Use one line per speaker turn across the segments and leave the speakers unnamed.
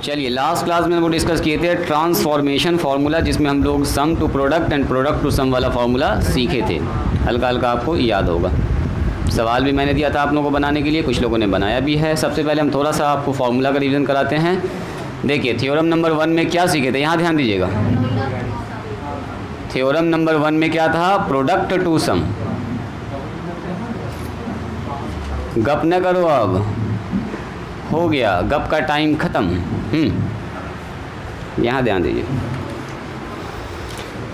चलिए last class में वो डिस्कस किए थे ट्रांसफॉर्मेशन फार्मूला, जिसमें हम लोग sum to product and product to sum वाला फार्मूला सीखे थे। हल्का हल्का आपको याद होगा। सवाल भी मैंने दिया था आप लोगों को बनाने के लिए, कुछ लोगों ने बनाया भी है। सबसे पहले हम थोड़ा सा आपको फार्मूला का रिवीजन कराते हैं। देखिए थ्योरम नंबर 1 में क्या सीखे थे, यहाँ ध्यान दीजिएगा। थ्योरम नंबर 1 में क्या था, प्रोडक्ट टू सम। गप न करो, अब हो गया गप का टाइम ख़त्म। यहाँ ध्यान दीजिए,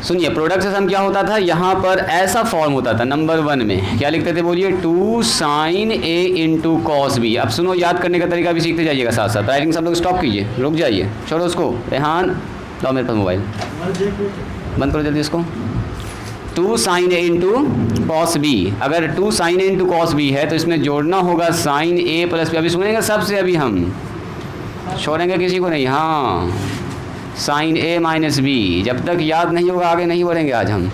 सुनिए। प्रोडक्ट से सम क्या होता था, यहाँ पर ऐसा फॉर्म होता था। नंबर 1 में क्या लिखते थे, बोलिए 2 sin a into cos B. अब सुनो, याद करने का तरीका भी सीखते जाइएगा साथ साथ। राइटिंग सब लोग स्टॉप कीजिए, रुक जाइए, छोड़ो उसको। रेहान लो मेरे पास मोबाइल, बंद करो जल्दी इसको। 2 sin a into cos B. अगर 2 sin a into cos B है तो इसमें जोड़ना होगा sin a प्लस बी। अभी सुनेंगे सबसे, अभी हम छोड़ेंगे किसी को नहीं। हाँ, sin a माइनस बी। जब तक याद नहीं होगा आगे नहीं बढ़ेंगे आज हम,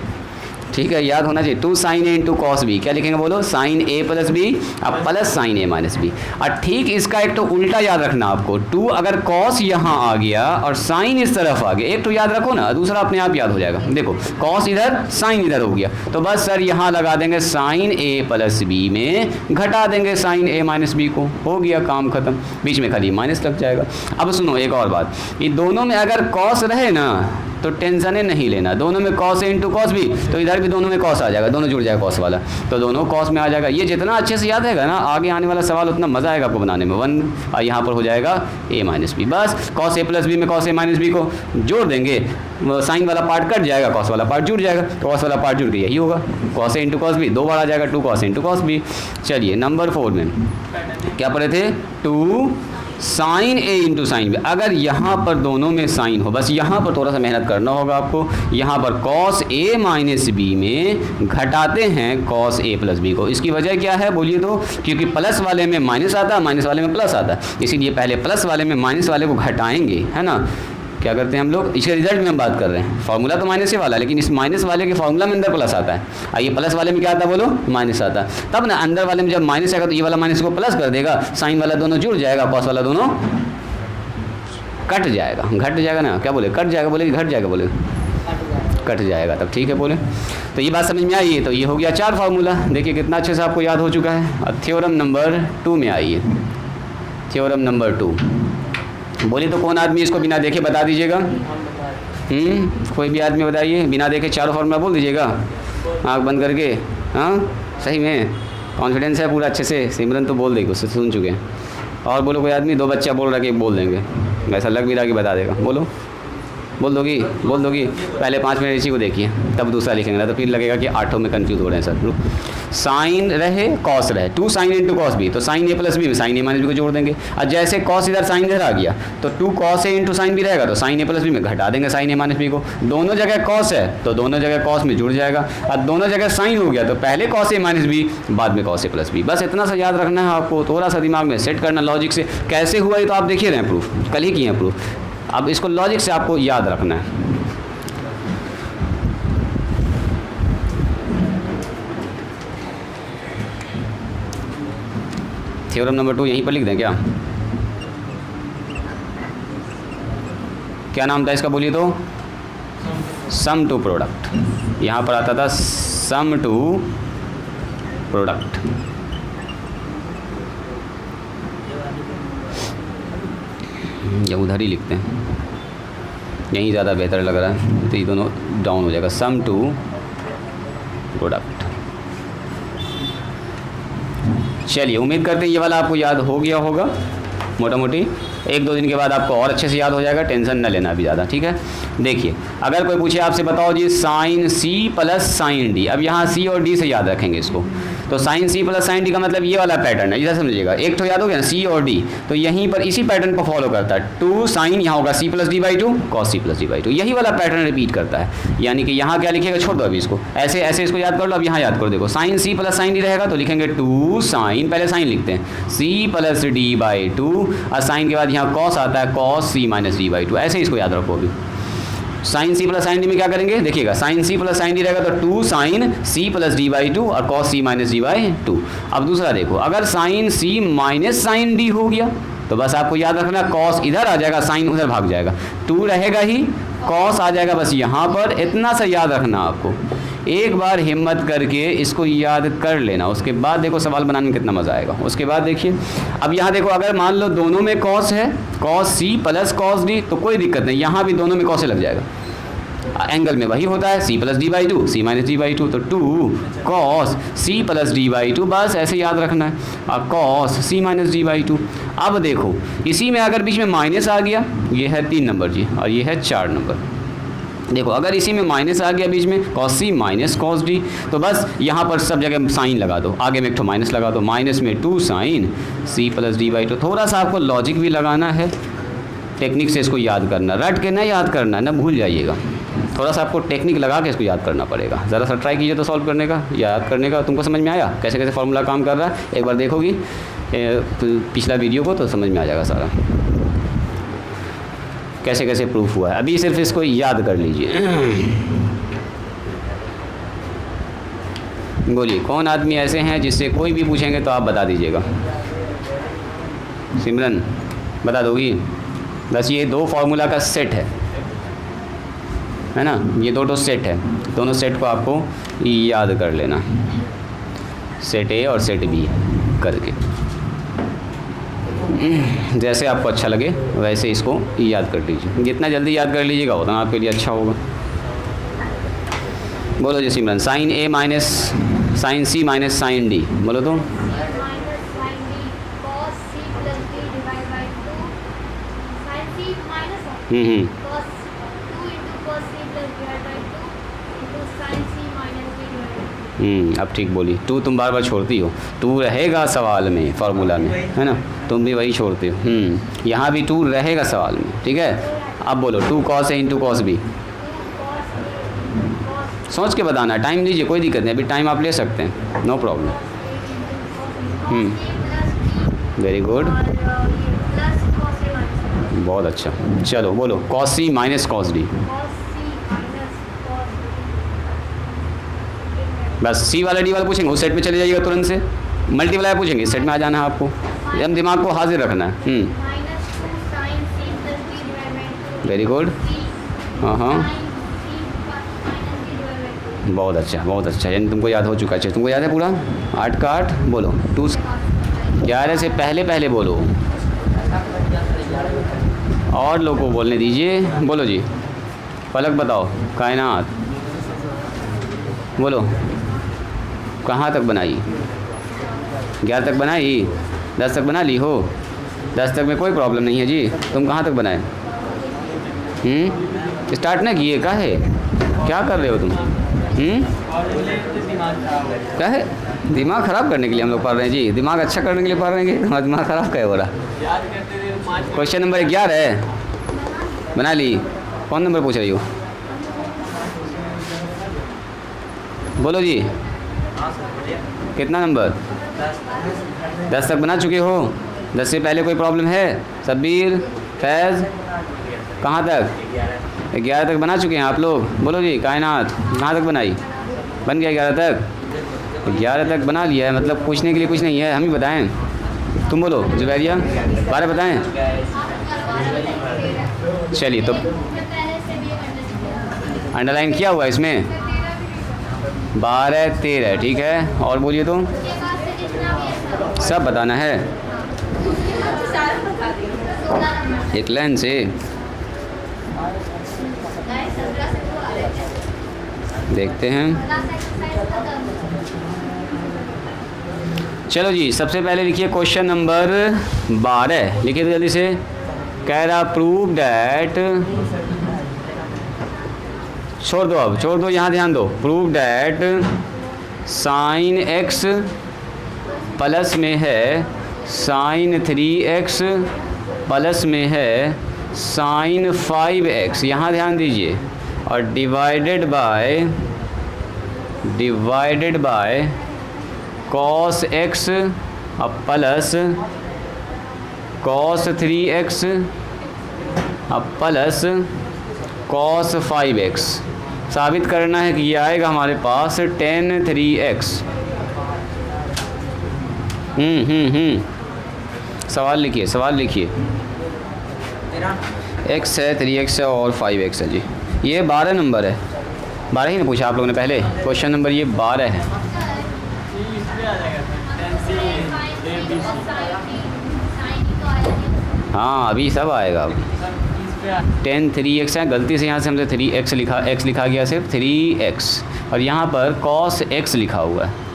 ठीक है। याद होना चाहिए। 2 sin a into cos B. क्या लिखेंगे बोलो, sin a प्लस बी अब plus sin a minus B. और ठीक इसका एक तो उल्टा याद रखना आपको। 2 अगर कॉस यहाँ आ गया और sin इस तरफ आ गया, एक तो याद रखो ना, दूसरा अपने आप याद हो जाएगा। देखो कॉस इधर sin इधर हो गया, तो बस सर यहाँ लगा देंगे sin a प्लस बी में घटा देंगे sin a माइनस बी को, हो गया काम खत्म। बीच में खाली माइनस लग जाएगा। अब सुनो एक और बात, ये दोनों में अगर कॉस रहे ना तो टेंशन नहीं लेना। दोनों में cos A into cos B, तो इधर भी दोनों में कॉस आ जाएगा, दोनों जुड़ जाएगा कॉस वाला, तो दोनों कॉस में आ जाएगा। ये जितना अच्छे से याद रहेगा ना, आगे आने वाला सवाल उतना मज़ा आएगा आपको बनाने में। 1 और यहाँ पर हो जाएगा a माइनस बी। बस कॉस ए प्लस बी में कॉस ए माइनस बी को जोड़ देंगे, साइन वाला पार्ट कट जाएगा, कॉस वाला पार्ट जुड़ जाएगा, कॉस वाला पार्ट जुड़ के यही होगा cos A into cos B. 2 बार आ जाएगा 2 cos A into cos B. चलिए नंबर 4 में क्या पढ़े थे, 2 sin a into sine B. अगर यहाँ पर दोनों में साइन हो, बस यहाँ पर थोड़ा सा मेहनत करना होगा आपको। यहाँ पर cos a माइनस बी में घटाते हैं cos a प्लस बी को। इसकी वजह क्या है बोलिए तो, क्योंकि प्लस वाले में माइनस आता है, माइनस वाले में प्लस आता है, इसीलिए पहले प्लस वाले में माइनस वाले को घटाएंगे, है ना। क्या करते हैं हम लोग, इसके रिजल्ट में हम बात कर रहे हैं। फार्मूला तो माइनस ही वाला, लेकिन इस माइनस वाले के फार्मूला में अंदर प्लस आता है, और ये प्लस वाले में क्या आता है बोलो, माइनस आता है। तब ना अंदर वाले में जब माइनस आएगा तो ये वाला माइनस को प्लस कर देगा, साइन वाला दोनों जुड़ जाएगा, कॉस वाला दोनों कट जाएगा, घट जाएगा ना, क्या बोले, कट जाएगा बोले, घट जाएगा बोले, कट जाएगा। तब ठीक है बोले। तो ये बात समझ में आई है। तो ये हो गया 4 फार्मूला। देखिए कितना अच्छे से आपको याद हो चुका है। अब थ्योरम नंबर 2 में आइए। थ्योरम नंबर 2 बोलिए तो कौन आदमी इसको बिना देखे बता दीजिएगा। कोई भी आदमी बताइए, बिना देखे चारों फार्मूला बोल दीजिएगा, आँख बंद करके। हाँ सही में कॉन्फिडेंस है पूरा अच्छे से। सिमरन तो बोल देगी, उससे सुन चुके हैं। और बोलो कोई आदमी, 2 बच्चा बोल रहा कि बोल देंगे, वैसा लग भी रहा कि बता देगा। बोलो, बोल दोगी, बोल दोगी। पहले 5 मिनट इसी को देखिए, तब दूसरा लिखेंगे ना तो फिर लगेगा कि 8 में कंफ्यूज हो रहे हैं सर। साइन रहे कॉस रहे, 2 sin इंटू कॉस बी, तो साइन ए प्लस बी में साइन ए माइनस बी को जोड़ देंगे। और जैसे कॉस इधर साइन इधर आ गया तो 2 cos ए इंटू साइन बी रहेगा, तो साइन ए प्लस बी में घटा देंगे साइन ए माइनस बी को। दोनों जगह कॉस है तो दोनों जगह कॉस में जुड़ जाएगा, और दोनों जगह साइन हो गया तो पहले cos ए माइनस बी, बाद में cos ए प्लस बी। बस इतना सा याद रखना है आपको, थोड़ा सा दिमाग में सेट करना लॉजिक से। कैसे हुआ ये तो आप देखिए रहे हैं, प्रूफ कल ही किए हैं प्रूफ। अब इसको लॉजिक से आपको याद रखना है। थ्योरम नंबर 2 यहीं पर लिख दें क्या, क्या नाम था इसका बोलिए तो, सम टू प्रोडक्ट। यहाँ पर आता था सम टू प्रोडक्ट। या उधर ही लिखते हैं, यहीं ज़्यादा बेहतर लग रहा है, तो ये दोनों डाउन हो जाएगा, सम टू प्रोडक्ट। चलिए उम्मीद करते हैं ये वाला आपको याद हो गया होगा मोटा मोटी। 1-2 दिन के बाद आपको और अच्छे से याद हो जाएगा, टेंशन न लेना अभी ज़्यादा, ठीक है। देखिए अगर कोई पूछे आपसे, बताओ जी sine C plus sine D. अब यहाँ सी और डी से याद रखेंगे इसको। तो sine C plus sine D का मतलब ये वाला पैटर्न है, इधर समझिएगा। एक तो याद हो गया ना सी और डी, तो यहीं पर इसी पैटर्न को फॉलो करता है। 2 साइन यहाँ होगा C plus D by 2, cos C plus D by 2, यही वाला पैटर्न रिपीट करता है। यानी कि यहाँ क्या लिखेगा, छोड़ दो अभी इसको, ऐसे ऐसे इसको याद कर लो। अब यहाँ याद करो, देखो sine C plus sine D रहेगा तो लिखेंगे 2 साइन, पहले साइन लिखते हैं, सी प्लस डी बाई 2, और साइन के बाद यहाँ कॉस आता है, cos C minus D by 2। ऐसे इसको याद रखो अभी। Sine C plus sine D में क्या करेंगे, देखिएगा sine C plus sine D रहेगा तो 2 sine C plus D by 2 और cos C minus D by 2। अब दूसरा देखो, अगर sine C minus sine D हो गया तो बस आपको याद रखना कॉस इधर आ जाएगा, साइन उधर भाग जाएगा, 2 रहेगा ही, कॉस आ जाएगा बस यहाँ पर। इतना सा याद रखना आपको, एक बार हिम्मत करके इसको याद कर लेना, उसके बाद देखो सवाल बनाने में कितना मज़ा आएगा। उसके बाद देखिए अब यहाँ देखो, अगर मान लो दोनों में कॉस है, cos C plus cos D, तो कोई दिक्कत नहीं, यहाँ भी दोनों में कॉस लग जाएगा, एंगल में वही होता है C plus D by two, C minus D by two, तो 2 cos C plus D by two, बस ऐसे याद रखना है, और cos C minus D by two. अब देखो इसी में अगर बीच में माइनस आ गया, ये है 3 नंबर जी और ये है 4 नंबर, देखो अगर इसी में माइनस आ गया बीच में, cos C minus cos D, तो बस यहाँ पर सब जगह साइन लगा दो, आगे में एक ठो माइनस लगा दो, माइनस में 2 sine C plus D by two. थोड़ा सा आपको लॉजिक भी लगाना है, टेक्निक से इसको याद करना, रट के ना याद करना, ना भूल जाइएगा, थोड़ा सा आपको टेक्निक लगा के इसको याद करना पड़ेगा। ज़रा सा ट्राई कीजिए तो सॉल्व करने का, याद करने का। तुमको समझ में आया कैसे कैसे फार्मूला काम कर रहा है? एक बार देखोगी पिछला वीडियो को तो समझ में आ जाएगा सारा कैसे कैसे प्रूफ हुआ है। अभी सिर्फ इसको याद कर लीजिए। बोलिए कौन आदमी ऐसे हैं जिससे कोई भी पूछेंगे तो आप बता दीजिएगा? सिमरन बता दोगी? बस ये 2 फार्मूला का सेट है ना, ये 2 सेट है, दोनों सेट को आपको याद कर लेना, सेट ए और सेट बी करके, जैसे आपको अच्छा लगे वैसे इसको याद कर लीजिए। जितना जल्दी याद कर लीजिएगा उतना आपके लिए अच्छा होगा। बोलो जी सिमरन, साइन ए minus sign C minus sine D, बोलो तो। अब ठीक बोली, 2 तुम बार बार छोड़ती हो, 2 रहेगा सवाल में, फार्मूला में, है ना, तुम भी वही छोड़ते हो। यहाँ भी 2 रहेगा सवाल में, ठीक है। अब बोलो 2 cos A into cos B, सोच के बताना, टाइम लीजिए, कोई दिक्कत नहीं, अभी टाइम आप ले सकते हैं, नो प्रॉब्लम। वेरी गुड, बहुत अच्छा। चलो बोलो cos C minus cos D, बस सी वाला डी वाला पूछेंगे उस सेट में चले जाइएगा तुरंत से, मल्टीप्लाई पूछेंगे इस सेट में आ जाना है आपको, एकदम दिमाग को हाजिर रखना है। वेरी गुड, हाँ बहुत अच्छा बहुत अच्छा, यानी तुमको याद हो चुका है। तुमको याद है पूरा 8 का 8? बोलो 2 11 से पहले बोलो, और लोगों को बोलने दीजिए। बोलो जी फलक बताओ, कायनात बोलो कहाँ तक बनाई? 11 तक बनाई, 10 तक बना ली हो? 10 तक में कोई प्रॉब्लम नहीं है जी, तुम कहाँ तक बनाए? स्टार्ट ना किए, क्या है, क्या कर रहे हो तुम? क्या है? दिमाग ख़राब करने के लिए हम लोग पढ़ रहे हैं जी, दिमाग अच्छा करने के लिए पढ़ रहे हैं कि हमारा दिमाग ख़राब क्या हो रहा? क्वेश्चन नंबर 11 है, बना ली? कौन नंबर पूछ रही हो? बोलो जी कितना नंबर? 10 तक बना चुके हो? 10 से पहले कोई प्रॉब्लम है? सबीर, फैज़, कहाँ तक? 11 तक बना चुके हैं आप लोग? बोलो जी कायनात कहाँ तक बनाई? बन गया 11 तक? 11 तक बना लिया है, मतलब पूछने के लिए कुछ नहीं है, हम ही बताएं? तुम बोलो जुबैरिया 12 बताएं? चलिए तो अंडरलाइन किया हुआ इसमें 12 13, ठीक है। और बोलिए तो सब बताना है एक लाइन से। देखते हैं, चलो जी सबसे पहले लिखिए क्वेश्चन नंबर 12, लिखिए तो जल्दी से। कह रहा प्रूव डैट, छोड़ दो, अब छोड़ दो, यहाँ ध्यान दो। Prove that sine x plus में है साइन 3x प्लस में है साइन 5x, यहाँ ध्यान दीजिए, और डिवाइडेड बाय कॉस x अब प्लस कॉस 3x अब प्लस कॉस 5x। साबित करना है कि ये आएगा हमारे पास tan 3x। सवाल लिखिए, सवाल लिखिए। x है, 3x है और 5x है जी। ये 12 नंबर है, 12 ही ना पूछा आप लोगों ने पहले, क्वेश्चन नंबर ये 12 है। हाँ अभी सब आएगा। अब 10 3x है, गलती से यहाँ से हमसे 3x लिखा, x लिखा गया सिर्फ 3x, और यहाँ पर cos x लिखा हुआ है।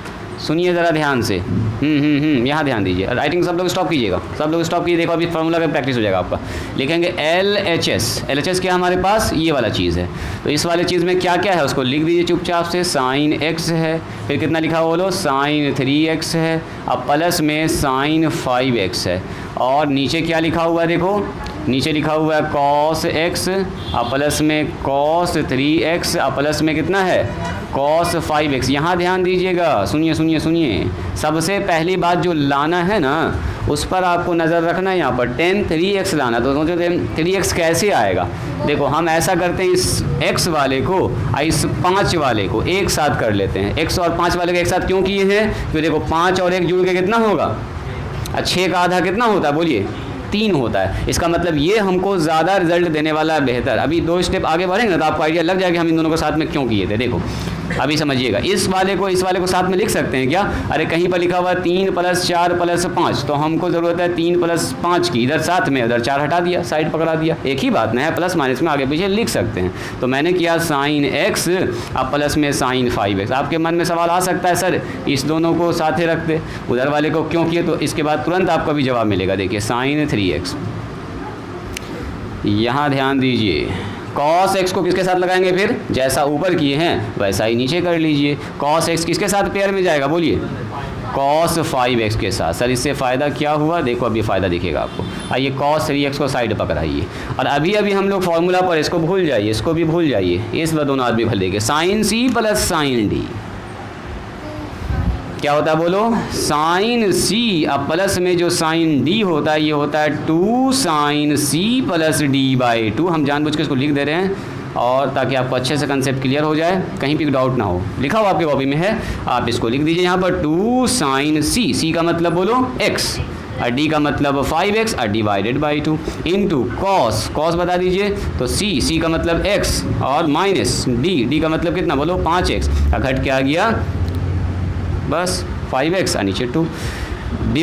सुनिए ज़रा ध्यान से, यहाँ ध्यान दीजिए। राइटिंग सब लोग स्टॉप कीजिएगा, सब लोग स्टॉप कीजिए। देखो अभी फार्मूला का प्रैक्टिस हो जाएगा आपका। लिखेंगे LHS, LHS क्या हमारे पास, ये वाला चीज़ है। तो इस वाले चीज़ में क्या क्या है उसको लिख दीजिए चुपचाप से। sin x है, फिर कितना लिखा हुआ बोलो, sin 3x है, अब प्लस में sin 5x है, और नीचे क्या लिखा हुआ है देखो, नीचे लिखा हुआ है cos x, अब प्लस में cos 3x, अब प्लस में कितना है cos 5x। यहाँ ध्यान दीजिएगा, सुनिए सुनिए सुनिए। सबसे पहली बात जो लाना है ना उस पर आपको नज़र रखना है। यहाँ पर 10 3x लाना, तो सोचो 3x कैसे आएगा। देखो हम ऐसा करते हैं, इस x वाले को और इस 5 वाले को एक साथ कर लेते हैं। x और 5 वाले को एक साथ क्यों किए हैं, क्योंकि देखो 5 और 1 जुड़ के कितना होगा, 6 का आधा कितना होता है बोलिए, 3 होता है। इसका मतलब ये हमको ज़्यादा रिजल्ट देने वाला है बेहतर। अभी 2 स्टेप आगे बढ़ेंगे ना तो आपको आइडिया लग जाएगा हम इन दोनों को साथ में क्यों किए थे। देखो अभी समझिएगा, इस वाले को इस वाले को साथ में लिख सकते हैं क्या, अरे कहीं पर लिखा हुआ 3 + 4 + 5, तो हमको ज़रूरत है 3 + 5 की, इधर साथ में उधर 4 हटा दिया, साइड पकड़ा दिया, एक ही बात ना है, प्लस माइनस में आगे पीछे लिख सकते हैं। तो मैंने किया sin x, अब प्लस में sin 5x। आपके मन में सवाल आ सकता है सर इस दोनों को साथ ही रखते, उधर वाले को क्यों किए, तो इसके बाद तुरंत आपको भी जवाब मिलेगा। देखिए sin 3x, यहाँ ध्यान दीजिए, cos x को किसके साथ लगाएंगे, फिर जैसा ऊपर किए हैं वैसा ही नीचे कर लीजिए। cos x किसके साथ पेयर में जाएगा बोलिए, cos 5x के साथ। सर इससे फ़ायदा क्या हुआ, देखो अभी फ़ायदा दिखेगा आपको। आइए cos 3x को साइड पकड़ाइए, और अभी अभी हम लोग फार्मूला पर इसको भूल जाइए, इसको भी भूल जाइए, इस बार दोनों आदमी भूल देंगे। sin c + sin d क्या होता है बोलो, sin c, अब प्लस में जो sin d होता है ये होता है 2 sin c + d/2। हम जानबूझ के इसको लिख दे रहे हैं और ताकि आपको अच्छे से कंसेप्ट क्लियर हो जाए, कहीं भी डाउट ना हो। लिखा हुआ आपकी कॉपी में है, आप इसको लिख दीजिए यहाँ पर 2 sin c, c का मतलब बोलो x, और d का मतलब 5x और /2 इंटू cos बता दीजिए, तो c का मतलब x और माइनस d का मतलब कितना बोलो 5x, घट के आ गया बस 5x और नीचे 2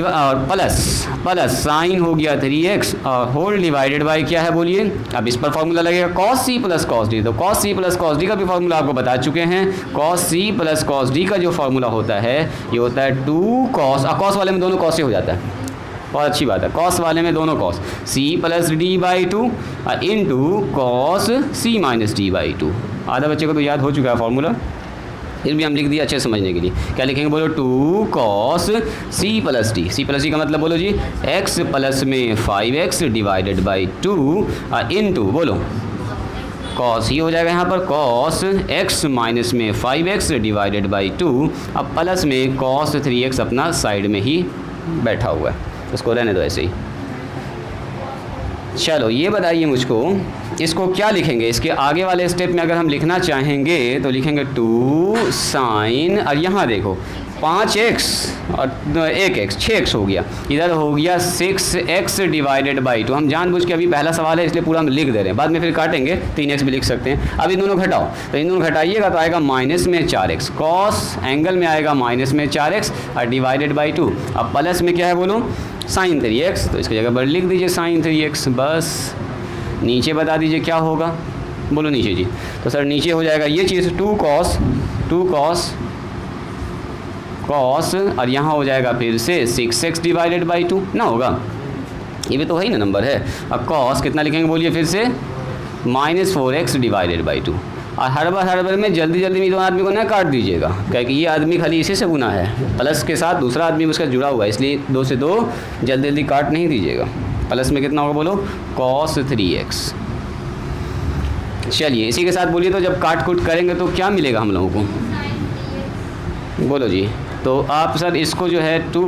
और प्लस साइन हो गया 3x और होल डिवाइडेड बाय क्या है बोलिए। अब इस पर फॉर्मूला लगेगा cos c + cos d, तो cos c + cos d का भी फॉर्मूला आपको बता चुके हैं। cos c + cos d का जो फॉर्मूला होता है ये होता है 2 cos, और cos वाले में दोनों cos से हो जाता है, बहुत अच्छी बात है, cos वाले में दोनों cos c + d/2 into cos c - d/2। आधा बच्चे को तो याद हो चुका है फॉर्मूला, फिर भी हम लिख दिया अच्छे समझने के लिए। क्या लिखेंगे बोलो, 2 cos c + d, c + d का मतलब बोलो जी x प्लस में 5x डिवाइडेड बाई 2 इंटू बोलो cos ही हो जाएगा यहाँ पर cos x माइनस में 5x डिवाइडेड बाई 2, अब प्लस में cos 3x अपना साइड में ही बैठा हुआ है, उसको रहने दो ऐसे ही। चलो ये बताइए मुझको इसको क्या लिखेंगे, इसके आगे वाले स्टेप में अगर हम लिखना चाहेंगे तो लिखेंगे 2 sin, और यहाँ देखो 5x और 1x 6x हो गया, इधर हो गया 6x डिवाइडेड बाई 2। हम जानबूझ के अभी पहला सवाल है इसलिए पूरा हम लिख दे रहे हैं, बाद में फिर काटेंगे 3x भी लिख सकते हैं। अब इन दोनों घटाओ, तो इन दोनों घटाइएगा तो आएगा माइनस में 4x, कॉस एंगल में आएगा माइनस में 4x और डिवाइडेड बाई 2। अब प्लस में क्या है बोलो sin 3x, तो इसकी जगह पर लिख दीजिए sin 3x। बस नीचे बता दीजिए क्या होगा बोलो नीचे जी, तो सर नीचे हो जाएगा ये चीज़ 2 cos और यहाँ हो जाएगा फिर से 6x डिवाइडेड बाई 2 ना होगा, ये भी तो वही ना नंबर है। अब cos कितना लिखेंगे बोलिए फिर से -4x डिवाइडेड बाई 2। और हर बार में जल्दी में दो आदमी को ना काट दीजिएगा, क्योंकि ये आदमी खाली इसी से गुना है, प्लस के साथ दूसरा आदमी उसका जुड़ा हुआ है, इसलिए 2 से 2 जल्दी काट नहीं दीजिएगा। प्लस में कितना होगा बोलो cos 3x। चलिए इसी के साथ बोलिए, तो जब काट कूट करेंगे तो क्या मिलेगा हम लोगों को बोलो जी। तो आप सर इसको जो है 2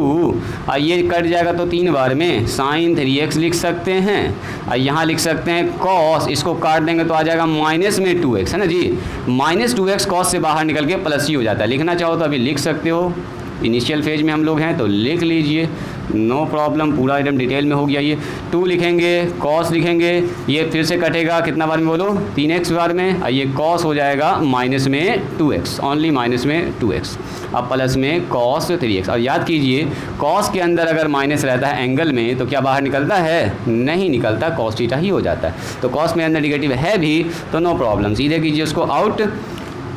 और ये कट जाएगा तो 3 बार में sin 3x लिख सकते हैं, और यहाँ लिख सकते हैं cos, इसको काट देंगे तो आ जाएगा माइनस में 2x है ना जी, -2x cos से बाहर निकल के प्लस ही हो जाता है। लिखना चाहो तो अभी लिख सकते हो, इनिशियल फेज में हम लोग हैं तो लिख लीजिए नो प्रॉब्लम, पूरा एकदम डिटेल में हो गया ये। 2 लिखेंगे, कॉस लिखेंगे, ये फिर से कटेगा कितना बार में बोलो 3x बार में, और ये कॉस हो जाएगा माइनस में 2x, ओनली माइनस में 2x, अब प्लस में कॉस 3x। और याद कीजिए कॉस के अंदर अगर माइनस रहता है एंगल में तो क्या बाहर निकलता है? नहीं निकलता, कॉस थीटा ही हो जाता है। तो कॉस में अंदर निगेटिव है भी तो नो प्रॉब्लम, सीधे कीजिए उसको आउट।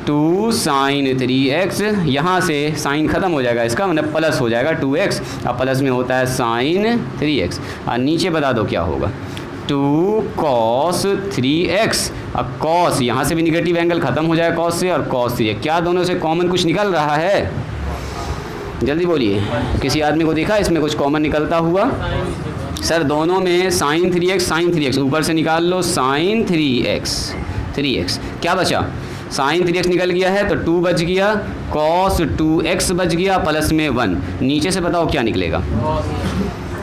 2 sin 3x, यहाँ से साइन ख़त्म हो जाएगा इसका, मतलब प्लस हो जाएगा 2x, अब प्लस में होता है sin 3x, और नीचे बता दो क्या होगा 2 cos 3x। अब cos यहाँ से भी निगेटिव एंगल ख़त्म हो जाएगा cos से, और cos 3x, क्या दोनों से कॉमन कुछ निकल रहा है? जल्दी बोलिए, किसी आदमी को देखा इसमें कुछ कॉमन निकलता हुआ? सर दोनों में sin 3x ऊपर से निकाल लो, sin 3x क्या बचा? sin 3x निकल गया है तो 2 बच गया, cos 2x बच गया, प्लस में 1, नीचे से बताओ क्या निकलेगा?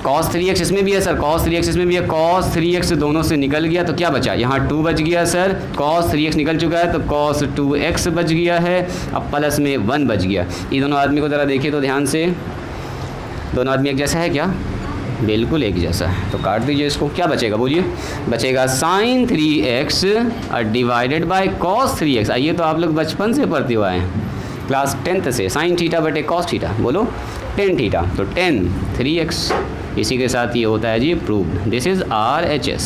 cos 3x इसमें भी है सर, cos 3x इसमें भी है, cos 3x दोनों से निकल गया तो क्या बचा? यहाँ 2 बच गया सर, cos 3x निकल चुका है तो cos 2x बच गया है, अब प्लस में 1 बच गया। ये दोनों आदमी को ज़रा देखिए तो ध्यान से, दोनों आदमी एक जैसा है क्या? बिल्कुल एक जैसा है, तो काट दीजिए इसको, क्या बचेगा बोलिए? बचेगा sin 3x divided by cos 3x। आइए तो आप लोग बचपन से पढ़ते हुए हैं क्लास 10th से, sin थीटा बटे cos थीटा, बोलो tan थीटा, तो tan 3x। इसी के साथ ये होता है जी प्रूव्ड। This is RHS।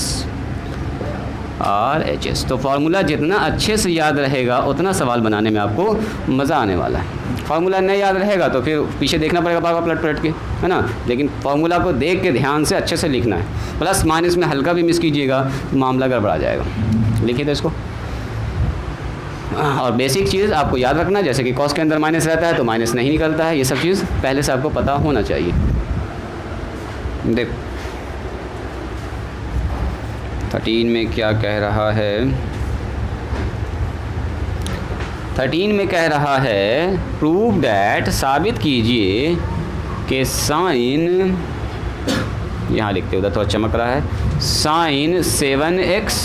तो फार्मूला जितना अच्छे से याद रहेगा उतना सवाल बनाने में आपको मज़ा आने वाला है। फार्मूला नहीं याद रहेगा तो फिर पीछे देखना पड़ेगा बार बार पलट के, है ना, लेकिन फार्मूला को देख के ध्यान से अच्छे से लिखना है। प्लस माइनस में हल्का भी मिस कीजिएगा तो मामला गड़बड़ा जाएगा। लिखिए तो इसको। और बेसिक चीज़ आपको याद रखना, जैसे कि कॉस के अंदर माइनस रहता है तो माइनस नहीं निकलता है, ये सब चीज़ पहले से आपको पता होना चाहिए। देखो 13 में क्या कह रहा है? 13 में कह रहा है प्रूव डैट, साबित कीजिए कि साइन, यहाँ लिखते उधर थोड़ा चमक रहा है, साइन 7x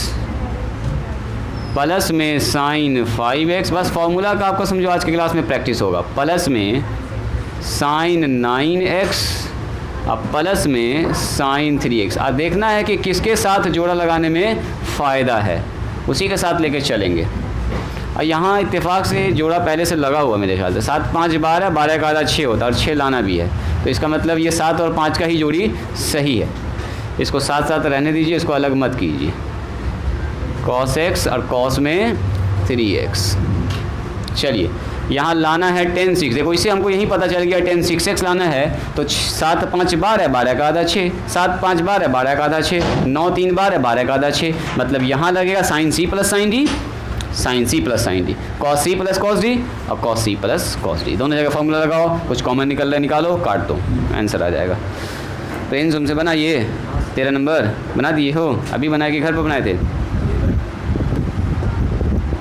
प्लस में साइन 5x, बस फॉर्मूला का आपको समझो आज की क्लास में प्रैक्टिस होगा, प्लस में साइन 9x अब प्लस में साइन 3x। अब देखना है कि किसके साथ जोड़ा लगाने में फ़ायदा है, उसी के साथ लेके चलेंगे। और यहाँ इत्तेफाक से जोड़ा पहले से लगा हुआ मेरे ख्याल से, 7 5 12, 12 का आधा 6 होता है, और 6 लाना भी है, तो इसका मतलब ये 7 और 5 का ही जोड़ी सही है। इसको साथ साथ रहने दीजिए, इसको अलग मत कीजिए। cos x और cos में 3x। चलिए यहाँ लाना है tan 6, देखो इससे हमको यही पता चल गया tan 6x लाना है तो 7 5 12 12 का आधा 6, 7 5 12 12 का आधा 6, 9 3 12 12 का आधा 6, मतलब यहाँ लगेगा sin c plus sin d, sin c plus sin d, cos c plus cos d और cos c plus cos d। दोनों जगह फॉर्मूला लगाओ, कुछ कॉमन निकल रहा है निकालो, काट दो, आंसर आ जाएगा। प्रिंस तुमसे बना ये 13 नंबर बना दिए हो? अभी बनाए कि घर पर बनाए थे?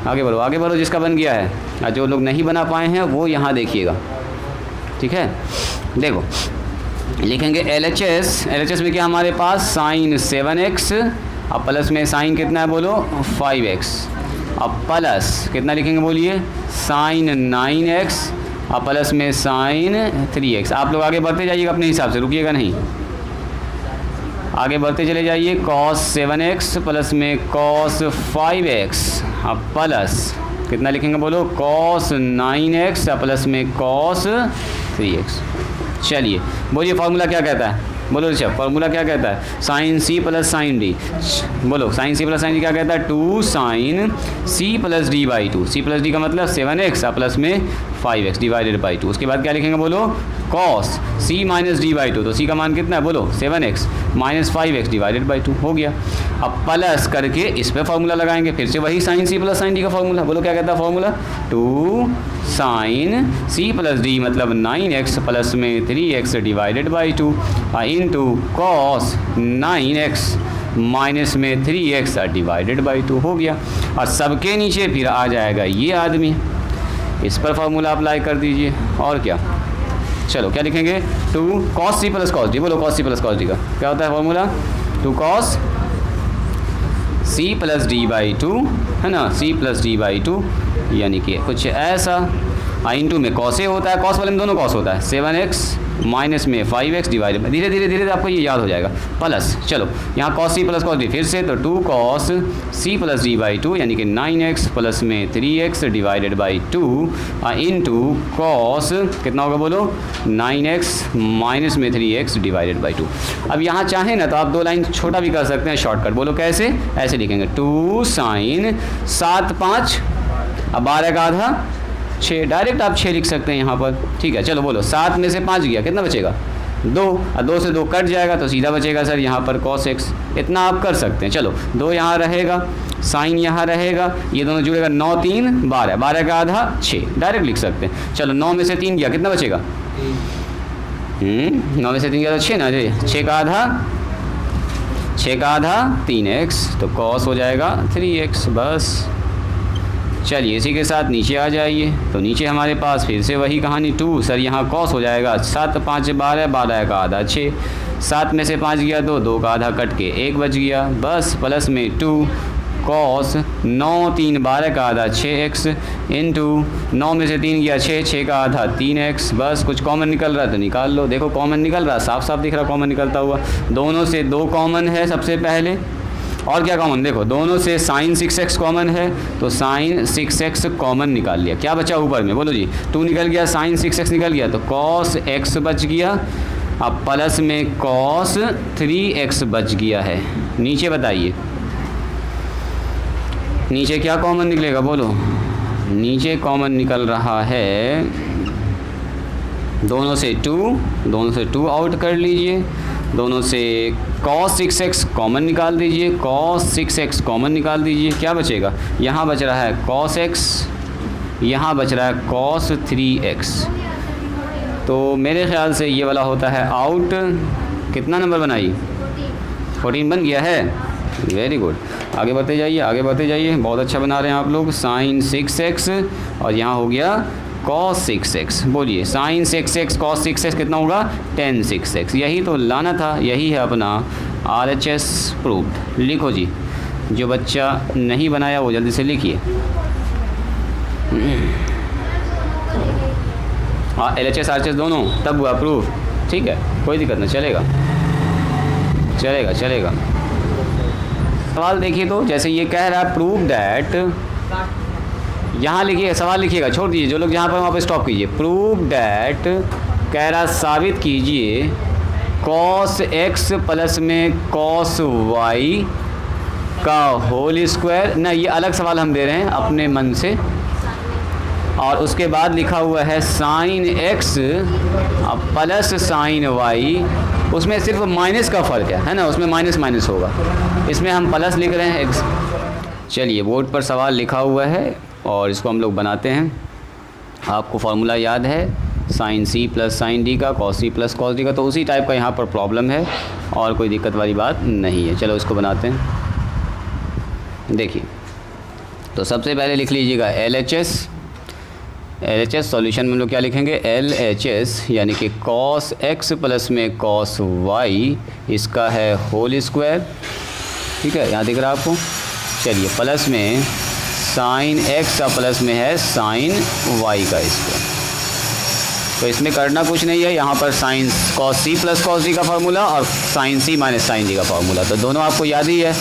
आगे बढ़ो जिसका बन गया है, और जो लोग नहीं बना पाए हैं वो यहाँ देखिएगा, ठीक है। देखो लिखेंगे LHS में क्या हमारे पास साइन 7x, अब प्लस में साइन कितना है बोलो 5x, अब प्लस कितना लिखेंगे बोलिए साइन 9x, अब प्लस में साइन 3x। आप लोग आगे बढ़ते जाइएगा अपने हिसाब से, रुकिएगा नहीं, आगे बढ़ते चले जाइए। cos 7x प्लस में cos 5x, अब प्लस कितना लिखेंगे बोलो cos 9x प्लस में cos 3x। चलिए बोलिए फार्मूला क्या कहता है, बोलो अच्छा फार्मूला क्या कहता है? Sine c plus sine d, बोलो sine c plus sine d क्या कहता है? 2 sine c plus d by 2, c plus d का मतलब 7x प्लस में 5x डिवाइडेड बाई 2। उसके बाद क्या लिखेंगे बोलो cos c minus d by 2, तो c का मान कितना है बोलो 7x minus 5x divided by 2 हो गया। अब प्लस करके इस पे फार्मूला लगाएंगे, फिर से वही sine c plus sine d का फार्मूला, बोलो क्या कहता है formula? 2 sine c plus d मतलब 9x प्लस में 3x divided by 2 into cos 9x minus में 3x डिवाइडेड बाई 2 हो गया। और सबके नीचे फिर आ जाएगा ये आदमी, इस पर फार्मूला अप्लाई कर दीजिए। और क्या, चलो क्या लिखेंगे? 2 cos c plus cos d, बोलो cos c plus cos d का क्या होता है formula? 2 cos c plus d by 2, है ना, c प्लस d बाई 2, यानी कि कुछ ऐसा। इंटू में cos a होता है, cos वाले में दोनों cos होता है, 7x माइनस में 5x डिवाइडेड, धीरे धीरे धीरे आपको ये याद हो जाएगा, प्लस चलो यहाँ cos c plus cos d फिर से, तो 2 cos c plus d by 2 यानी कि 9x प्लस में 3x divided by 2 into cos कितना होगा बोलो 9x माइनस में 3x डिवाइडेड बाई 2। अब यहाँ चाहें ना तो आप 2 लाइन छोटा भी कर सकते हैं शॉर्टकट, बोलो कैसे, ऐसे लिखेंगे 2 sin 7 5, अब 12 का आधा 6, डायरेक्ट आप 6 लिख सकते हैं यहाँ पर, ठीक है। चलो बोलो 7 में से 5 गया कितना बचेगा 2, और 2 से 2 कट जाएगा तो सीधा बचेगा सर यहाँ पर cos x, इतना आप कर सकते हैं। चलो 2 यहाँ रहेगा, साइन यहाँ रहेगा, ये दोनों जुड़ेगा, 9 3 12, 12 का आधा 6, डायरेक्ट लिख सकते हैं। चलो 9 में से 3 गया कितना बचेगा 9 में से 3 गया तो 6 ना, 6 का आधा 3x, तो cos हो जाएगा 3x, बस। चलिए इसी के साथ नीचे आ जाइए, तो नीचे हमारे पास फिर से वही कहानी 2, सर यहाँ cos हो जाएगा 7 5 12, 12 का आधा 6, 7 में से 5 गया 2, 2 का आधा कट के 1 बच गया, बस, प्लस में 2 cos 9 3 12 का आधा 6x इंटू 9 में से 3 गया 6, 6 का आधा 3x, बस। कुछ कॉमन निकल रहा है तो निकाल लो, देखो कॉमन निकल रहा, साफ साफ दिख रहा कॉमन निकलता हुआ, दोनों से 2 कॉमन है सबसे पहले, और क्या कॉमन, देखो दोनों से sin 6x कॉमन है, तो sin 6x कॉमन निकाल लिया, क्या बचा ऊपर में बोलो जी, 2 निकल गया, sin 6x निकल गया, तो cos x बच गया, अब प्लस में cos 3x बच गया है। नीचे बताइए नीचे क्या कॉमन निकलेगा बोलो, नीचे कॉमन निकल रहा है दोनों से 2 आउट कर लीजिए, दोनों से cos 6x कॉमन निकाल दीजिए, cos 6x कॉमन निकाल दीजिए, क्या बचेगा, यहाँ बच रहा है cos x, यहाँ बच रहा है cos 3x, तो मेरे ख्याल से ये वाला होता है आउट। कितना नंबर बनाई 14 बन गया है, वेरी गुड। आगे बढ़ते जाइए, बहुत अच्छा बना रहे हैं आप लोग। sin 6x और यहाँ हो गया cos 6x, बोलिए sin 6x cos 6x कितना होगा, tan 6x, यही तो लाना था, यही है अपना RHS प्रूव्ड। लिखो जी, जो बच्चा नहीं बनाया वो जल्दी से लिखिए। हाँ LHS RHS दोनों तब हुआ प्रूफ, ठीक है, कोई दिक्कत नहीं, चलेगा। सवाल देखिए, तो जैसे ये कह रहा है प्रूव दैट, यहाँ लिखिए, सवाल लिखिएगा, छोड़ दीजिए, जो लोग जहाँ पर वहाँ पर स्टॉप कीजिए। प्रूव दैट कह रहा साबित कीजिए cos x प्लस में cos y का होल स्क्वायर, ना ये अलग सवाल हम दे रहे हैं अपने मन से, और उसके बाद लिखा हुआ है sin x plus sin y, उसमें सिर्फ माइनस का फ़र्क है ना, उसमें माइनस होगा, इसमें हम प्लस लिख रहे हैं x। चलिए बोर्ड पर सवाल लिखा हुआ है और इसको हम लोग बनाते हैं। आपको फार्मूला याद है sin c plus sin d का, cos c plus cos d का, तो उसी टाइप का यहाँ पर प्रॉब्लम है और कोई दिक्कत वाली बात नहीं है। चलो इसको बनाते हैं। देखिए, तो सबसे पहले लिख लीजिएगा LHS सॉल्यूशन में हम लोग क्या लिखेंगे, LHS यानी कि cos x प्लस में cos y, इसका है होल स्क्वायर, ठीक है, यहाँ दिख रहा है आपको। चलिए प्लस में sin x और प्लस में है sin y का स्क्वायर, तो इसमें करना कुछ नहीं है, यहाँ पर sin cos c plus cos d का फार्मूला और sin c minus sin d का फार्मूला, तो दोनों आपको याद ही है।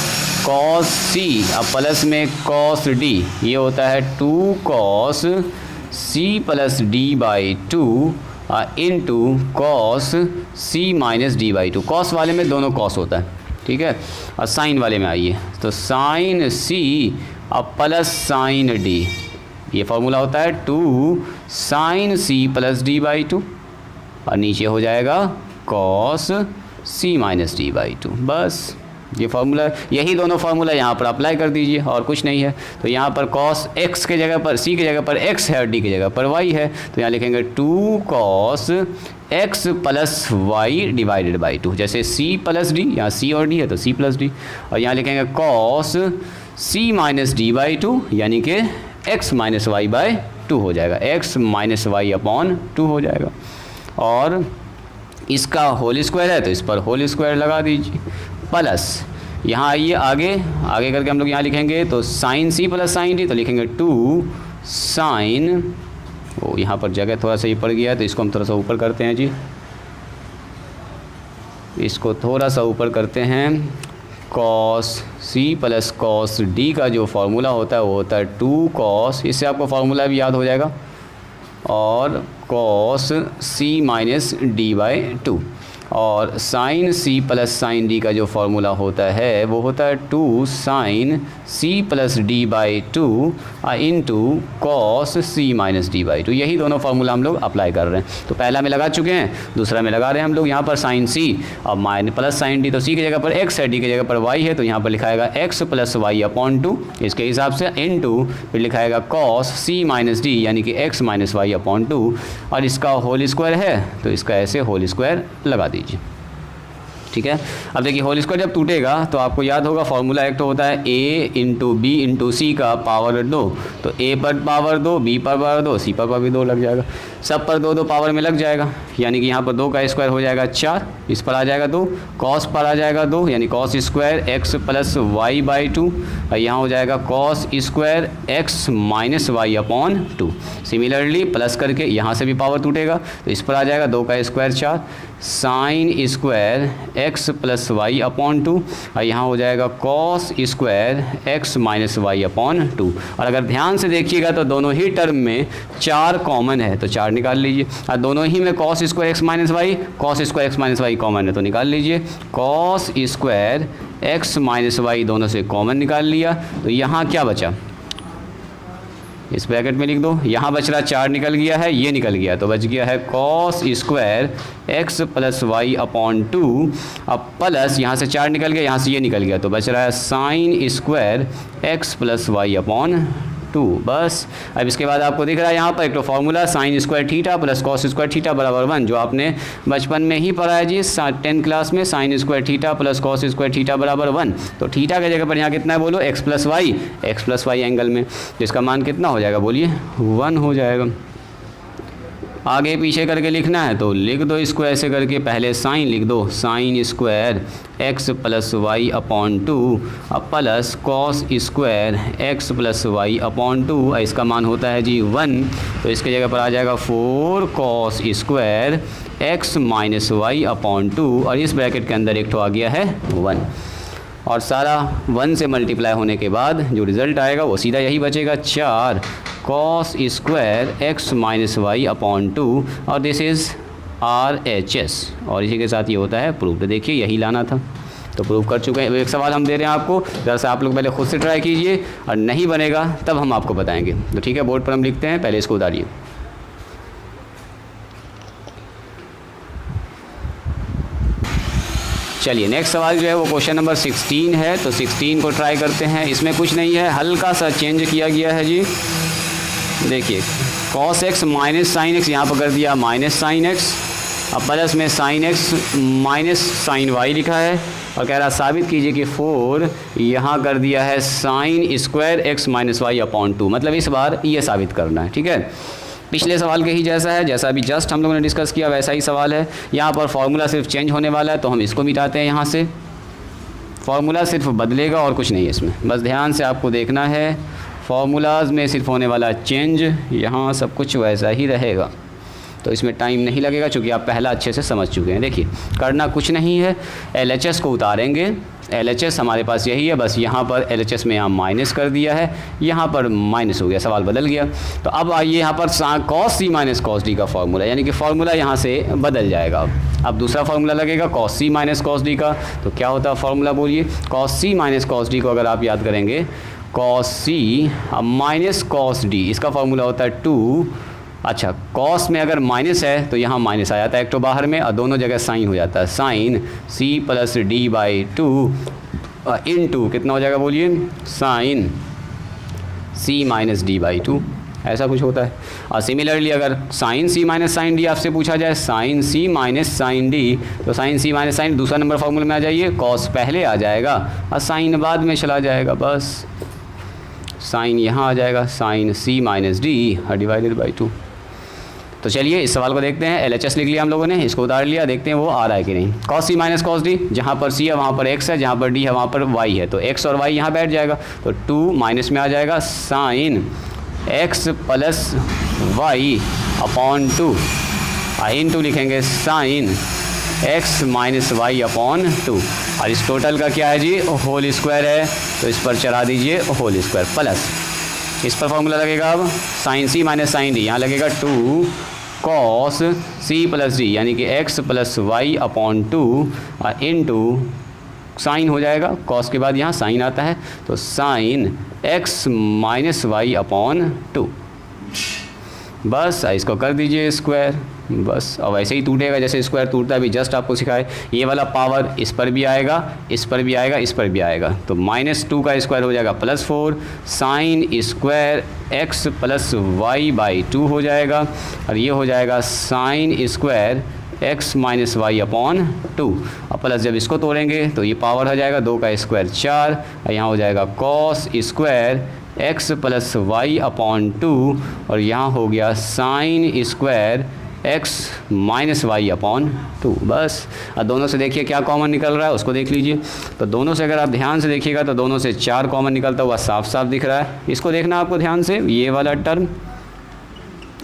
cos c और प्लस में cos d, ये होता है 2 cos c plus d by 2 into cos c minus d by 2। cos वाले में दोनों cos होता है, ठीक है, और साइन वाले में आइए, तो sin c और प्लस sin d, ये फार्मूला होता है 2 sin c plus d by 2, और नीचे हो जाएगा cos c minus d by 2, बस ये फार्मूला, यही दोनों फार्मूला यहाँ पर अप्लाई कर दीजिए और कुछ नहीं है। तो यहाँ पर cos x के जगह पर, c की जगह पर x है और d की जगह पर y है, तो यहाँ लिखेंगे 2 cos x plus y divided by 2, जैसे c प्लस d, यहाँ c और d है तो c प्लस d, और यहाँ लिखेंगे cos c minus d by 2 यानी कि x माइनस वाई बाई 2 हो जाएगा, x माइनस वाई अपॉन 2 हो जाएगा, और इसका होल स्क्वायर है तो इस पर होल स्क्वायर लगा दीजिए, प्लस यहाँ आइए आगे करके हम लोग यहाँ लिखेंगे, तो sine C plus sine D, तो लिखेंगे 2 साइन, वो यहाँ पर जगह थोड़ा सा ही पड़ गया है तो इसको हम थोड़ा सा ऊपर करते हैं जी, इसको थोड़ा सा ऊपर करते हैं, cos C plus cos D का जो फार्मूला होता है वो होता है 2 कॉस, इससे आपको फार्मूला भी याद हो जाएगा, और cos C minus D by 2, और sine C plus sine D का जो फार्मूला होता है वो होता है 2 sine C plus D by 2 into cos C minus D by 2। यही दोनों फार्मूला हम लोग अप्लाई कर रहे हैं। तो पहला में लगा चुके हैं, दूसरा में लगा रहे हैं हम लोग यहाँ पर साइन सी और माइनस प्लस साइन डी, तो सी की जगह पर एक्स है, डी की जगह पर वाई है, तो यहाँ पर लिखाएगा एक्स प्लस वाई अपॉन 2, इसके हिसाब से इंटू फिर लिखाएगा कॉस सी माइनस डी यानी कि एक्स माइनस वाई अपॉन 2, और इसका होल स्क्वायर है तो इसका ऐसे होल स्क्वायर लगा दीजिए। ठीक है, अब देखिए होल स्क्वायर जब टूटेगा तो आपको याद होगा फॉर्मूला एक तो होता है a इंटू बी इंटू सी का पावर 2, तो a पर पावर 2, b पर पावर 2, c पर भी 2 लग जाएगा, सब पर 2 2 पावर में लग जाएगा, यानी कि यहाँ पर 2 का स्क्वायर हो जाएगा 4, इस पर आ जाएगा 2, कॉस पर आ जाएगा 2 यानी cos square X plus Y by 2, और यहाँ हो जाएगा cos square X minus Y upon 2। Similarly plus करके यहाँ से भी पावर टूटेगा तो इस पर आ जाएगा 2 का square 4, sine square X plus Y upon 2, और यहाँ हो जाएगा cos square X minus Y upon 2। और अगर ध्यान से देखिएगा तो दोनों ही टर्म में 4 कॉमन है, तो 4 निकाल लीजिए, और दोनों ही में cos square X minus Y common है, तो निकाल लीजिए cos square X minus Y दोनों से कॉमन निकाल लिया, तो यहाँ क्या बचा, इस ब्रैकेट में लिख दो, यहाँ बच रहा 4 निकल गया है, ये निकल गया, तो बच गया है cos square X plus Y upon 2, अब प्लस यहाँ से 4 निकल गया, यहाँ से ये निकल गया, तो बच रहा है sine square X plus Y upon 2। बस अब इसके बाद आपको दिख रहा है यहाँ पर एक तो formula sine square theta plus cos square theta बराबर 1, जो आपने बचपन में ही पढ़ा है जी 10 क्लास में, sine square theta plus cos square theta बराबर 1। तो थीटा की जगह पर यहाँ कितना है बोलो, एक्स प्लस वाई एंगल में, जिसका मान कितना हो जाएगा बोलिए 1 हो जाएगा। आगे पीछे करके लिखना है तो लिख दो इसको ऐसे करके, पहले साइन लिख दो, sine square X plus Y upon 2 अब plus cos square X plus Y upon 2, इसका मान होता है जी 1, तो इसके जगह पर आ जाएगा 4 cos square X minus Y upon 2, और इस ब्रैकेट के अंदर एक तो आ गया है 1, और सारा 1 से मल्टीप्लाई होने के बाद जो रिज़ल्ट आएगा वो सीधा यही बचेगा 4 cos square X minus Y upon 2, और दिस इज़ RHS, और इसी के साथ ये होता है प्रूफ। तो देखिए यही लाना था, तो प्रूफ कर चुके हैं। एक सवाल हम दे रहे हैं आपको, ज़रा सा आप लोग पहले खुद से ट्राई कीजिए, और नहीं बनेगा तब हम आपको बताएंगे। तो ठीक है, बोर्ड पर हम लिखते हैं, पहले इसको उतारिए। चलिए नेक्स्ट सवाल जो है वो क्वेश्चन नंबर 16 है, तो 16 को ट्राई करते हैं। इसमें कुछ नहीं है, हल्का सा चेंज किया गया है जी। देखिए cos X minus sine X यहाँ पर कर दिया माइनस साइन एक्स, अब प्लस में sine X minus sine Y लिखा है, और कह रहा साबित कीजिए कि 4 यहाँ कर दिया है sine square X minus Y upon 2, मतलब इस बार ये साबित करना है। ठीक है, पिछले सवाल के ही जैसा है, जैसा अभी जस्ट हम लोगों ने डिस्कस किया वैसा ही सवाल है। यहाँ पर फॉर्मूला सिर्फ चेंज होने वाला है, तो हम इसको मिटाते हैं यहाँ से, फॉर्मूला सिर्फ बदलेगा और कुछ नहीं है इसमें, बस ध्यान से आपको देखना है। फार्मूलाज में सिर्फ होने वाला चेंज, यहाँ सब कुछ वैसा ही रहेगा, तो इसमें टाइम नहीं लगेगा क्योंकि आप पहला अच्छे से समझ चुके हैं। देखिए करना कुछ नहीं है, LHS को उतारेंगे, LHS हमारे पास यही है, बस यहाँ पर LHS में यहाँ माइनस कर दिया है, यहाँ पर माइनस हो गया, सवाल बदल गया। तो अब आइए यहाँ पर cos C minus cos D का फार्मूला, यानी कि फार्मूला यहाँ से बदल जाएगा। अब दूसरा फार्मूला लगेगा cos C minus cos D का, तो क्या होता है फार्मूला बोलिए। Cos C minus cos D को अगर आप याद करेंगे, cos C minus cos D, इसका फार्मूला होता है 2। अच्छा, कॉस में अगर माइनस है तो यहाँ माइनस आ जाता है एक तो बाहर में, और दोनों जगह साइन हो जाता है, sine C plus D by 2 into कितना हो जाएगा बोलिए, sine C minus D by 2, ऐसा कुछ होता है। और सिमिलरली अगर sine C minus sine D आपसे पूछा जाए, sine C minus sine D, तो साइन सी माइनस साइन दूसरा नंबर फार्मूले में आ जाइए, कॉस पहले आ जाएगा और साइन बाद में चला जाएगा, बस साइन यहाँ आ जाएगा, sine C minus D divided by 2। तो चलिए इस सवाल को देखते हैं। LHS लिख लिया हम लोगों ने, इसको उतार लिया, देखते हैं वो आ रहा है कि नहीं। Cos C minus cos D, जहाँ पर सी है वहाँ पर एक्स है, जहाँ पर डी है वहाँ पर वाई है, तो एक्स और वाई यहाँ बैठ जाएगा, तो 2 माइनस में आ जाएगा sine X plus Y upon 2 into लिखेंगे sine X minus Y upon 2। और इस टोटल का क्या है जी, होल स्क्वायर है, तो इस पर चढ़ा दीजिए होल स्क्वायर प्लस, इस पर फॉर्मूला लगेगा अब sign C minus sine D, यहाँ लगेगा 2 कॉस सी प्लस डी, यानी कि एक्स प्लस वाई अपॉन 2 और इनटू साइन हो जाएगा, कॉस के बाद यहाँ साइन आता है, तो sine X minus Y upon 2। बस इसको कर दीजिए स्क्वायर, बस अब ऐसे ही टूटेगा जैसे स्क्वायर टूटता है, अभी जस्ट आपको सिखाए। ये वाला पावर इस पर भी आएगा, इस पर भी आएगा, इस पर भी आएगा, तो -2 का स्क्वायर हो जाएगा +4 sine square X plus Y by 2 हो जाएगा, और ये हो जाएगा sine square X minus Y upon 2। और प्लस जब इसको तोड़ेंगे तो ये पावर हो जाएगा 2 का स्क्वायर 4, और यहाँ हो जाएगा cos square X plus Y upon 2, और यहाँ हो गया sine square X minus Y upon 2। बस अब दोनों से देखिए क्या कॉमन निकल रहा है, उसको देख लीजिए। तो दोनों से अगर आप ध्यान से देखिएगा तो दोनों से 4 कॉमन निकलता हुआ साफ साफ दिख रहा है। इसको देखना आपको ध्यान से, ये वाला टर्म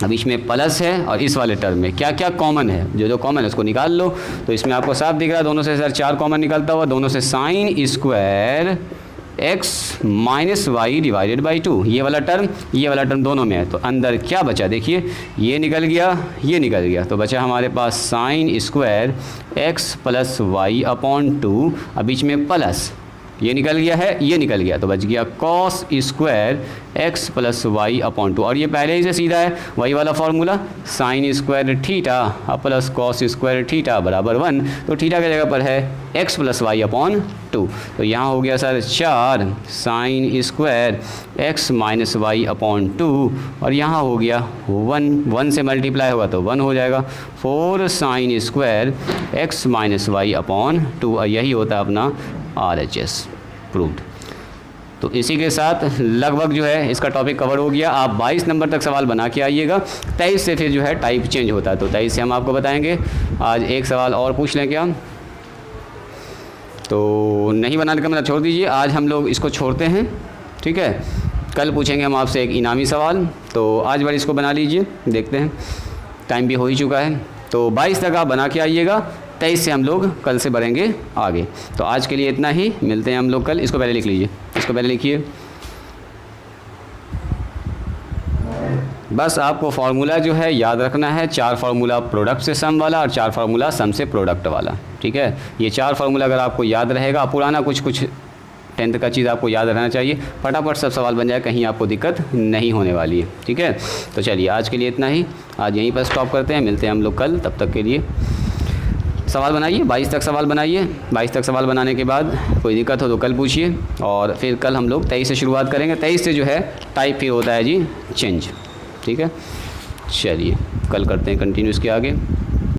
अब इसमें प्लस है, और इस वाले टर्म में क्या क्या कॉमन है, जो कॉमन है उसको निकाल लो। तो इसमें आपको साफ दिख रहा है दोनों से सर 4 कॉमन निकलता हुआ, दोनों से sine square X minus Y divided by 2, ये वाला टर्म दोनों में है। तो अंदर क्या बचा देखिए, ये निकल गया, ये निकल गया, तो बचा हमारे पास sine square X plus Y upon 2, अब बीच में प्लस, ये निकल गया है, ये निकल गया, तो बच गया cos square X plus Y upon 2। और ये पहले ही से सीधा है, वही वाला formula sine square theta plus cos square theta बराबर 1, तो थीटा की जगह पर है एक्स प्लस वाई अपॉन 2। तो यहाँ हो गया sir 4 sine square X minus Y upon 2, और यहाँ हो गया 1 से मल्टीप्लाई होगा तो 1 हो जाएगा 4 sine square X minus Y upon 2, और यही होता है अपना RHS प्रूव्ड। तो इसी के साथ लगभग जो है इसका टॉपिक कवर हो गया। आप 22 नंबर तक सवाल बना के आइएगा, 23 से फिर जो है टाइप चेंज होता है, तो 23 से हम आपको बताएंगे। आज एक सवाल और पूछ लें क्या, तो नहीं बनाने का मतलब छोड़ दीजिए, आज हम लोग इसको छोड़ते हैं, ठीक है। कल पूछेंगे हम आपसे एक इनामी सवाल, तो आज बार इसको बना लीजिए, देखते हैं, टाइम भी हो ही चुका है। तो 22 तक आप बना के आइएगा, 23 से हम लोग कल से बढ़ेंगे आगे। तो आज के लिए इतना ही, मिलते हैं हम लोग कल। इसको पहले लिख लीजिए, इसको पहले लिखिए। बस आपको फार्मूला जो है याद रखना है, 4 फार्मूला प्रोडक्ट से सम वाला और 4 फार्मूला सम से प्रोडक्ट वाला, ठीक है। ये 4 फार्मूला अगर आपको याद रहेगा, पुराना कुछ 10th का चीज़ आपको याद रहना चाहिए, फटाफट सब सवाल बन जाए, कहीं आपको दिक्कत नहीं होने वाली है, ठीक है। तो चलिए आज के लिए इतना ही, आज यहीं पर स्टॉप करते हैं, मिलते हैं हम लोग कल। तब तक के लिए सवाल बनाइए, 22 तक सवाल बनाइए। 22 तक सवाल बनाने के बाद कोई दिक्कत हो तो कल पूछिए, और फिर कल हम लोग 23 से शुरुआत करेंगे। 23 से जो है टाइप फिर होता है जी चेंज, ठीक है। चलिए कल करते हैं कंटिन्यू इसके आगे।